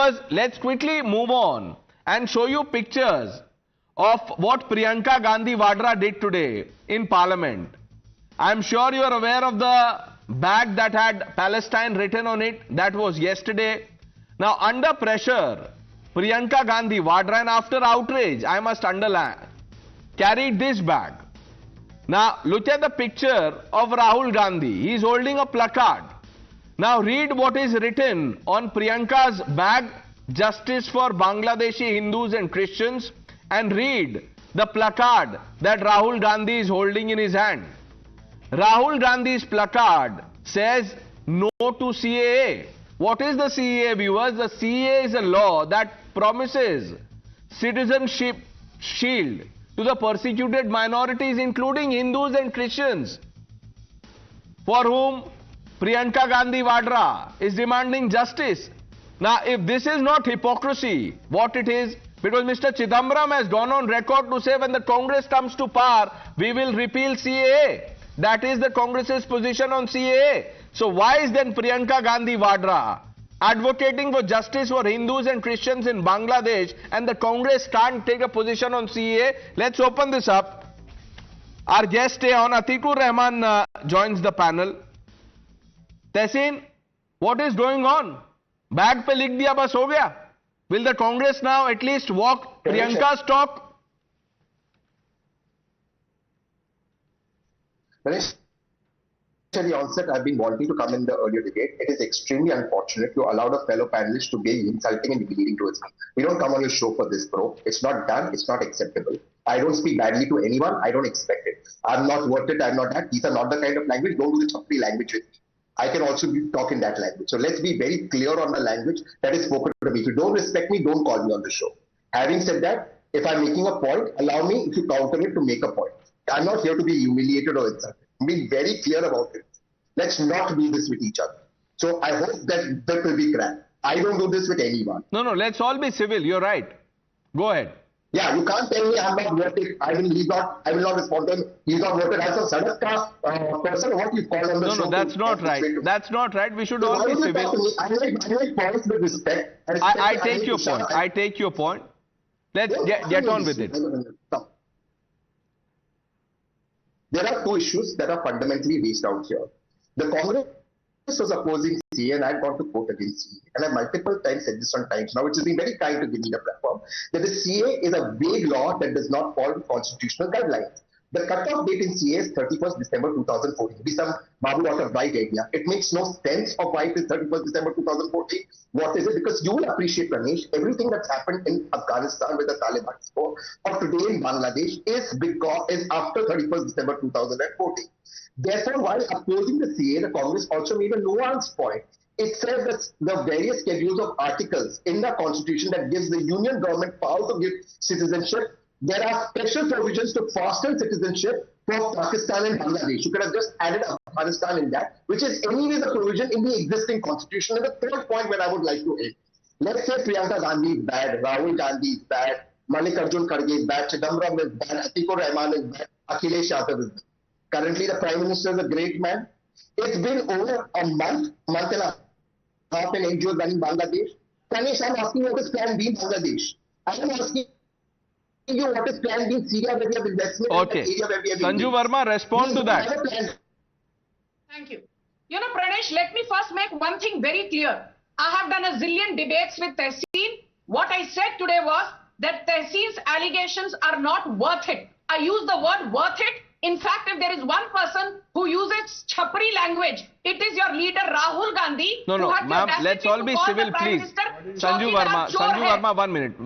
Viewers, let's quickly move on and show you pictures of what Priyanka Gandhi Vadra did today in Parliament. I am sure you are aware of the bag that had Palestine written on it. That was yesterday. Now, under pressure, Priyanka Gandhi Vadra, and after outrage, I must underline, carried this bag. Now, look at the picture of Rahul Gandhi. He is holding a placard. Now, read what is written on Priyanka's bag: Justice for Bangladeshi Hindus and Christians, and read the placard that Rahul Gandhi is holding in his hand. Rahul Gandhi's placard says no to CAA. What is the CAA, viewers? The CAA is a law that promises citizenship shield to the persecuted minorities, including Hindus and Christians, for whom Priyanka Gandhi Vadra is demanding justice. Now, if this is not hypocrisy, what it is? Because Mr. Chidambaram has gone on record to say when the Congress comes to power, we will repeal CAA. That is the Congress's position on CAA. So why is then Priyanka Gandhi Vadra advocating for justice for Hindus and Christians in Bangladesh, and the Congress can't take a position on CAA? Let's open this up. Our guest stay on. Atikur Rahman joins the panel. Tehseen, what is going on? Bag pe likh diya, bas ho gaya. Will the Congress now at least walk Priyanka's talk? Ganesh, at the onset, I've been wanting to come in the earlier debate. It is extremely unfortunate you allowed a fellow panelist to be insulting and demeaning towards me. We don't come on your show for this, bro. It's not done. It's not acceptable. I don't speak badly to anyone. I don't expect it. I'm not worth it. I'm not that. These are not the kind of language. Don't do the chapri language with me. I can also talk in that language. So let's be very clear on the language that is spoken to me. If you don't respect me, don't call me on the show. Having said that, if I'm making a point, allow me, if you counter it, to make a point. I'm not here to be humiliated or insulted. I'm being very clear about it. Let's not do this with each other. So I hope that will be cracked. I don't do this with anyone. No, let's all be civil. You're right. Go ahead. Yeah, you can't tell me I'm not worth it. I will not respond to him. He's not worth it. As a Sadaka person, what you call on the show. No, that's not right. That's not right. We should all be civil. I make points with respect. I take your point. I take your point. Let's get on with it. There are two issues that are fundamentally raised out here. The Congress was opposing CAA, and I've gone to court against CAA. And I've multiple times said this on Times Now, which has been very kind to give me the platform, that the CAA is a vague law that does not follow constitutional guidelines. The cutoff date in CAA is 31st December 2014. This is some Babu out of right idea. It makes no sense of why it is 31st December 2014. What is it? Because you will appreciate, Ramesh, everything that's happened in Afghanistan with the Taliban or today in Bangladesh is after 31st December 2014. Therefore, while opposing the CAA, the Congress also made a nuanced point. It says that the various schedules of articles in the Constitution that gives the Union government power to give citizenship, there are special provisions to foster citizenship for Pakistan and Bangladesh. You could have just added Afghanistan in that, which is anyways a provision in the existing Constitution. And the third point where I would like to end. Let's say Priyanka Gandhi is bad, Rahul Gandhi is bad, Mallikarjun Kharge is bad, Chidambaram is bad, Atikur Rahman is bad, Akhilesh Yadav is bad. Currently, the Prime Minister is a great man. It's been over a month and a half in NGOs running Bangladesh. Ganesh, I'm asking what is Plan B in Bangladesh? I am asking you what is Plan B in Syria where we have investment. Okay. Sanju Verma, respond to that. Thank you. You know, Pranesh, let me first make one thing very clear. I have done a zillion debates with Tehseen. What I said today was that Tehseen's allegations are not worth it. I use the word worth it. In fact, if there is one person who uses chapri language, it is your leader Rahul Gandhi. No, ma'am, let's all be civil, please. Sanju Verma, 1 minute.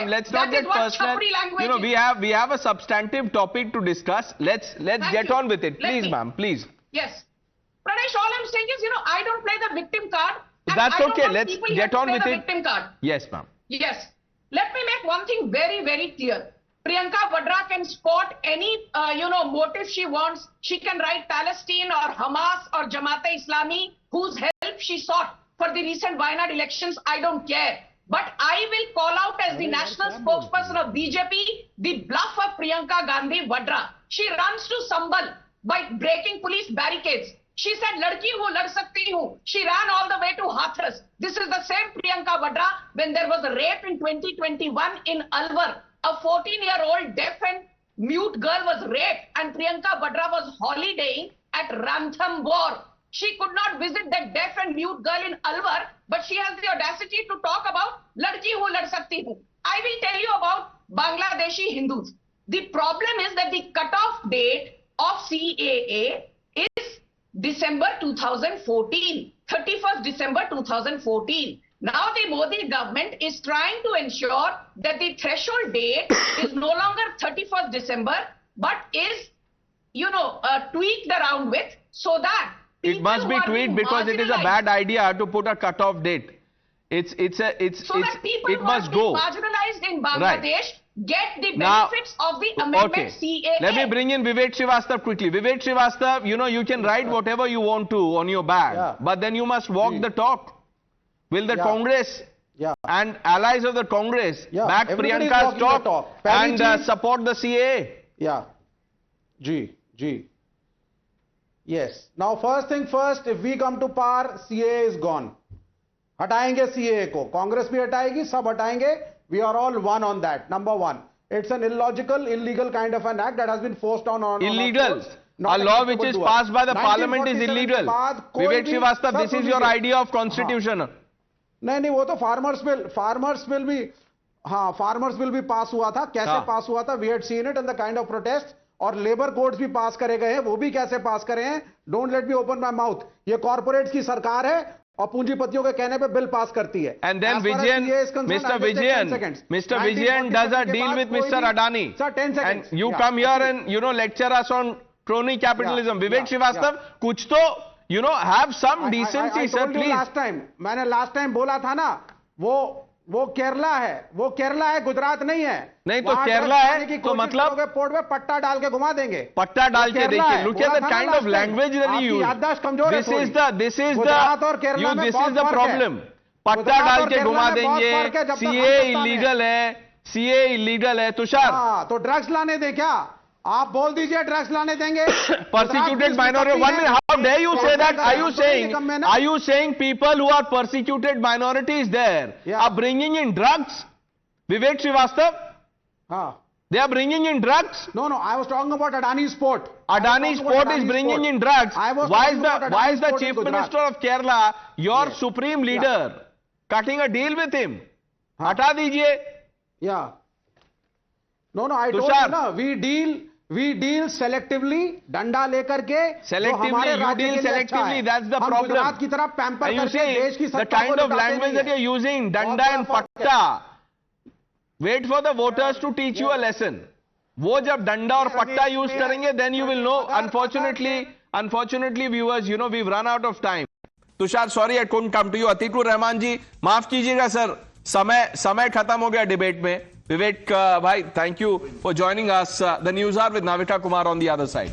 Let's not get personal. You know, we have a substantive topic to discuss. Let's get on with it. Please, ma'am, please. Yes. Pranesh, all I'm saying is, I don't play the victim card. That's okay. Let's get on with it. Victim card. Yes, ma'am. Yes. Let me make one thing very, very clear. Priyanka Vadra can spot any, motive she wants. She can write Palestine or Hamas or Jamaat-e-Islami, whose help she sought for the recent Wayanad elections. I don't care. But I will call out as the national spokesperson of BJP, the bluff of Priyanka Gandhi Vadra. She runs to Sambal by breaking police barricades. She said, "Ladki hu, lad sakti hu." She ran all the way to Hathras. This is the same Priyanka Vadra when there was a rape in 2021 in Alwar. A 14-year-old deaf and mute girl was raped, and Priyanka Vadra was holidaying at Ranthambore. She could not visit that deaf and mute girl in Alwar, but she has the audacity to talk about ladki hu, lad sakti hu. I will tell you about Bangladeshi Hindus. The problem is that the cutoff date of CAA is December 2014, 31st December 2014. Now the Modi government is trying to ensure that the threshold date is no longer 31st December, but is, tweaked around with, so that it must be tweaked, because it is a bad idea to put a cutoff date. That people it who must are go. marginalized in Bangladesh get the Now, benefits of the amendment CAA. Let me bring in Vivek Srivastava quickly. Vivek Srivastava, you can write whatever you want to on your bag, but then you must walk the talk. Will the Congress and allies of the Congress back Priyanka's talk and support the CAA? Yeah. G. Yes. Now, first thing first, if we come to power, CAA is gone. हटाएंगे CAA को, कांग्रेस भी हटाएगी, सब हटाएंगे. We are all one on that. Number one, it's an illogical, illegal kind of an act that has been forced on illegal. A law which is passed by the parliament is illegal. Vivek Srivastava, this is your idea of constitution. नहीं, वो तो farmers bill भी पास हुआ था. कैसे पास हुआ था? We had seen it in the kind of protest. और लेबर कोड्स भी पास करे गए हैं. वो भी कैसे पास करे हैं? Don't let me open my mouth. ये कॉर्पोरेट्स की सरकार है और पूंजीपतियों के कहने पे बिल पास करती है. And then Mr. Vijayan does a deal with Mr. Adani. Sir, 10 seconds. And you come here and lecture us on crony capitalism. Vivek Srivastava, कुछ तो have some decency, sir, please. मैंने last time बोला था ना, वो केरला है, गुजरात नहीं है. नहीं तो केरला है तो मतलब पोर्ट में पट्टा डाल के घुमा देंगे. पट्टा डाल के देखिए. Look at the kind of language that you use. This is the problem. पट्टा डाल के घुमा देंगे. CA इलीगल है. तुषार, तो ड्रग्स लाने दें क्या? आप बोल दीजिए ड्रग्स लाने देंगे. Persecuted minority. 1 minute. How dare you say that? Are you saying people who are persecuted minorities there are bringing in drugs? Vivek Srivastava? They are bringing in drugs? No. I was talking about Adani's port. Adani's port is bringing in drugs. Why is the Chief Minister of Kerala, your supreme leader, cutting a deal with him? हटा दीजिए. Yeah. No. I told you ना, we deal selectively, डंडा लेकर के. Selectively, you deal selectively. That's the problem. Gujarat की तरफ pamper करके देश की the kind of language that you're using, danda and patta. Wait for the voters to teach you a lesson. वो जब डंडा और पट्टा यूज करेंगे, then you will know. Unfortunately, viewers, we've run out of time. Tushar, sorry I couldn't come to you. Atiqur Rahman जी, माफ कीजिएगा sir, समय खत्म हो गया डिबेट में. Vivek bhai, thank you for joining us. The news hour with Navita Kumar on the other side.